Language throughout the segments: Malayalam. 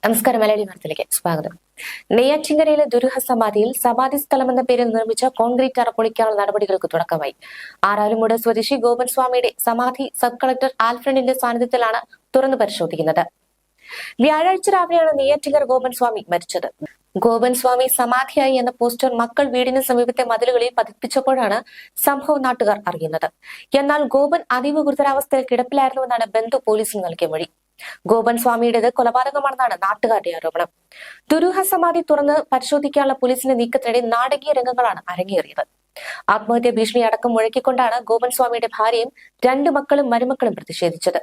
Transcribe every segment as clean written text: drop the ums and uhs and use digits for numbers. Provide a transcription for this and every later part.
നമസ്കാരം. മലയാളി വാർത്തയിലേക്ക് സ്വാഗതം. നെയ്യാറ്റിൻകരയിലെ ദുരൂഹ സമാധിയിൽ സമാധി സ്ഥലമെന്ന പേരിൽ നിർമ്മിച്ച കോൺക്രീറ്റ് അറ പൊളിക്കാനുള്ള നടപടികൾക്ക് തുടക്കമായി. ആറാലുമൂട് സ്വദേശി ഗോപൻസ്വാമിയുടെ സമാധി സബ് കളക്ടർ ആൽഫ്രഡിന്റെ സാന്നിധ്യത്തിലാണ് തുറന്നു പരിശോധിക്കുന്നത്. വ്യാഴാഴ്ച രാവിലെയാണ് നെയ്യാറ്റിൻകര ഗോപൻസ്വാമി മരിച്ചത്. ഗോപൻസ്വാമി സമാധിയായി എന്ന പോസ്റ്റർ മക്കൾ വീടിന് സമീപത്തെ മതിലുകളിൽ പതിപ്പിച്ചപ്പോഴാണ് സംഭവം നാട്ടുകാർ അറിയുന്നത്. എന്നാൽ ഗോപൻ അതീവ ഗുരുതരാവസ്ഥയിൽ കിടപ്പിലായിരുന്നുവെന്നാണ് ബന്ധു പോലീസിന് നൽകിയ മൊഴി. ഗോപൻസ്വാമിയുടേത് കൊലപാതകമാണെന്നാണ് നാട്ടുകാരുടെ ആരോപണം. ദുരൂഹ സമാധി തുറന്ന് പരിശോധിക്കാനുള്ള പോലീസിന്റെ നീക്കത്തിനിടെ നാടകീയ രംഗങ്ങളാണ് അരങ്ങേറിയത്. ആത്മഹത്യാ ഭീഷണി അടക്കം മുഴക്കിക്കൊണ്ടാണ് ഗോപൻസ്വാമിയുടെ ഭാര്യയും 2 മക്കളും മരുമക്കളും പ്രതിഷേധിച്ചത്.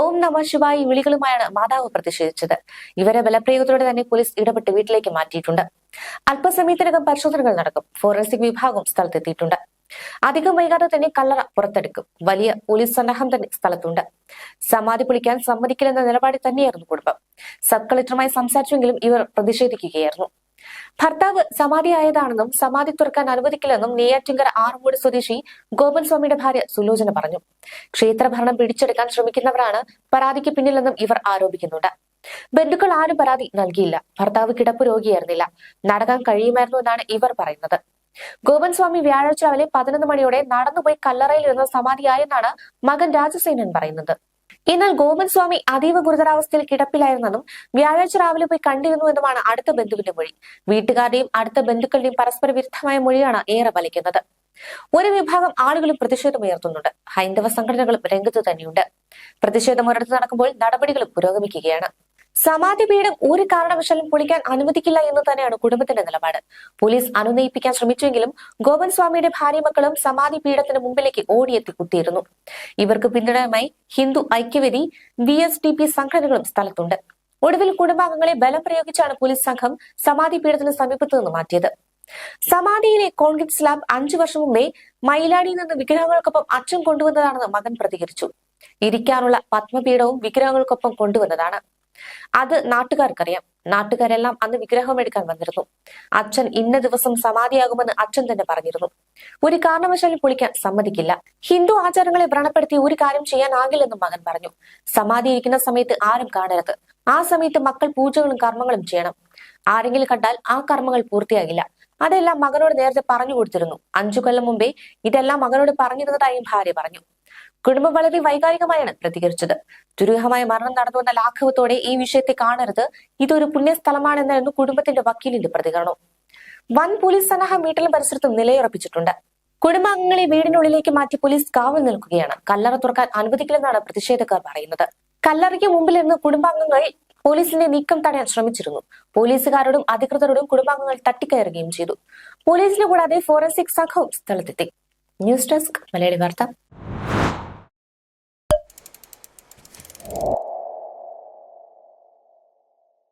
ഓം നമ ശിവായി വിളികളുമായാണ് മാതാവ് പ്രതിഷേധിച്ചത്. ഇവരെ ബലപ്രയോഗത്തോടെ തന്നെ പോലീസ് ഇടപെട്ട് വീട്ടിലേക്ക് മാറ്റിയിട്ടുണ്ട്. അല്പസമയത്തിനകം പരിശോധനകൾ നടക്കും. ഫോറൻസിക് വിഭാഗം സ്ഥലത്തെത്തിയിട്ടുണ്ട്. അധികം വൈകാതെ തന്നെ കല്ലറ പുറത്തെടുക്കും. വലിയ പോലീസ് സന്നാഹം തന്നെ സ്ഥലത്തുണ്ട്. സമാധി പൊളിക്കാൻ സമ്മതിക്കില്ലെന്ന നിലപാടിൽ തന്നെയായിരുന്നു കുടുംബം. സബ് കളക്ടറുമായി സംസാരിച്ചെങ്കിലും ഇവർ പ്രതിഷേധിക്കുകയായിരുന്നു. ഭർത്താവ് സമാധിയായതാണെന്നും സമാധി തുറക്കാൻ അനുവദിക്കില്ലെന്നും നെയ്യാറ്റിൻകര ആറന്മുള സ്വദേശി ഗോപൻസ്വാമിയുടെ ഭാര്യ സുലോചന പറഞ്ഞു. ക്ഷേത്രഭരണം പിടിച്ചെടുക്കാൻ ശ്രമിക്കുന്നവരാണ് പരാതിക്ക് പിന്നിലെന്നും ഇവർ ആരോപിക്കുന്നുണ്ട്. ബന്ധുക്കൾ ആരും പരാതി നൽകിയില്ല. ഭർത്താവ് കിടപ്പ് രോഗിയായിരുന്നില്ല. നടക്കാൻ കഴിയുമായിരുന്നു എന്നാണ് ഇവർ പറയുന്നത്. ഗോപൻസ്വാമി വ്യാഴാഴ്ച രാവിലെ 11 മണിയോടെ നടന്നുപോയി കല്ലറയിൽ ഇരുന്ന സമാധിയായെന്നാണ് മകൻ രാജസേനൻ പറയുന്നത്. എന്നാൽ ഗോപൻസ്വാമി അതീവ ഗുരുതരാവസ്ഥയിൽ കിടപ്പിലായിരുന്നെന്നും വ്യാഴാഴ്ച രാവിലെ പോയി കണ്ടിരുന്നുവെന്നുമാണ് അടുത്ത ബന്ധുവിന്റെ മൊഴി. വീട്ടുകാരുടെയും അടുത്ത ബന്ധുക്കളുടെയും പരസ്പര വിരുദ്ധമായ മൊഴിയാണ് ഏറെ വലിക്കുന്നത്. ഒരു വിഭാഗം ആളുകളും പ്രതിഷേധമുയർത്തുന്നുണ്ട്. ഹൈന്ദവ സംഘടനകളും രംഗത്ത് തന്നെയുണ്ട്. പ്രതിഷേധം ഒരിടത്ത് നടക്കുമ്പോൾ നടപടികളും പുരോഗമിക്കുകയാണ്. സമാധി പീഠം ഒരു കാരണവശാലും പൊളിക്കാൻ അനുവദിക്കില്ല എന്ന് തന്നെയാണ് കുടുംബത്തിന്റെ നിലപാട്. പോലീസ് അനുനയിപ്പിക്കാൻ ശ്രമിച്ചെങ്കിലും ഗോപൻസ്വാമിയുടെ ഭാര്യ മക്കളും സമാധി പീഠത്തിന് മുമ്പിലേക്ക് ഓടിയെത്തി കുത്തിയിരുന്നു. ഇവർക്ക് പിന്തുണയുമായി ഹിന്ദു ഐക്യവേദി, VSDP സംഘടനകളും സ്ഥലത്തുണ്ട്. ഒടുവിൽ കുടുംബാംഗങ്ങളെ ബലം പ്രയോഗിച്ചാണ് പോലീസ് സംഘം സമാധി പീഠത്തിന് സമീപത്തു നിന്ന് മാറ്റിയത്. സമാധിയിലെ കോൺക്രീറ്റ് സ്ലാബ് 5 വർഷം മുമ്പേ മയിലാടിയിൽ നിന്ന് വിഗ്രഹങ്ങൾക്കൊപ്പം അച്ഛൻ കൊണ്ടുവന്നതാണെന്ന് മകൻ പ്രതികരിച്ചു. ഇരിക്കാനുള്ള പത്മപീഠവും വിഗ്രഹങ്ങൾക്കൊപ്പം കൊണ്ടുവന്നതാണ്. അത് നാട്ടുകാർക്കറിയാം. നാട്ടുകാരെല്ലാം അന്ന് വിഗ്രഹം എടുക്കാൻ വന്നിരുന്നു. അച്ഛൻ ഇന്ന ദിവസം സമാധിയാകുമെന്ന് അച്ഛൻ തന്നെ പറഞ്ഞിരുന്നു. ഒരു കാരണവശാലും പൊളിക്കാൻ സമ്മതിക്കില്ല. ഹിന്ദു ആചാരങ്ങളെ വ്രണപ്പെടുത്തി ഒരു കാര്യം ചെയ്യാനാകില്ലെന്നും മകൻ പറഞ്ഞു. സമാധി ഇരിക്കുന്ന സമയത്ത് ആരും കാണരുത്. ആ സമയത്ത് മക്കൾ പൂജകളും കർമ്മങ്ങളും ചെയ്യണം. ആരെങ്കിലും കണ്ടാൽ ആ കർമ്മങ്ങൾ പൂർത്തിയാകില്ല. അതെല്ലാം മകനോട് നേരത്തെ പറഞ്ഞു കൊടുത്തിരുന്നു. 5 കൊല്ലം മുമ്പേ ഇതെല്ലാം മകനോട് പറഞ്ഞിരുന്നതായും ഭാര്യ പറഞ്ഞു. കുടുംബം വളരെ വൈകാരികമായാണ് പ്രതികരിച്ചത്. ദുരൂഹമായ മരണം നടന്നുവെന്ന ലാഘവത്തോടെ ഈ വിഷയത്തെ കാണരുത്. ഇതൊരു പുണ്യസ്ഥലമാണെന്നായിരുന്നു കുടുംബത്തിന്റെ വക്കീലിന്റെ പ്രതികരണം. വൻ പോലീസ് സന്നാഹം വീട്ടിലും പരിസരത്തും നിലയുറപ്പിച്ചിട്ടുണ്ട്. കുടുംബാംഗങ്ങളെ വീടിനുള്ളിലേക്ക് മാറ്റി പോലീസ് കാവൽ നിൽക്കുകയാണ്. കല്ലറ തുറക്കാൻ അനുവദിക്കില്ലെന്നാണ് പ്രതിഷേധക്കാർ പറയുന്നത്. കല്ലറയ്ക്ക് മുമ്പിലിരുന്ന് കുടുംബാംഗങ്ങൾ പോലീസിന്റെ നീക്കം തടയാൻ ശ്രമിച്ചിരുന്നു. പോലീസുകാരോടും അധികൃതരോടും കുടുംബാംഗങ്ങൾ തട്ടിക്കയറുകയും ചെയ്തു. പോലീസിനെ കൂടാതെ ഫോറൻസിക് സംഘവും സ്ഥലത്തെത്തി. ന്യൂസ് ഡെസ്ക് മലയാളി വാർത്ത.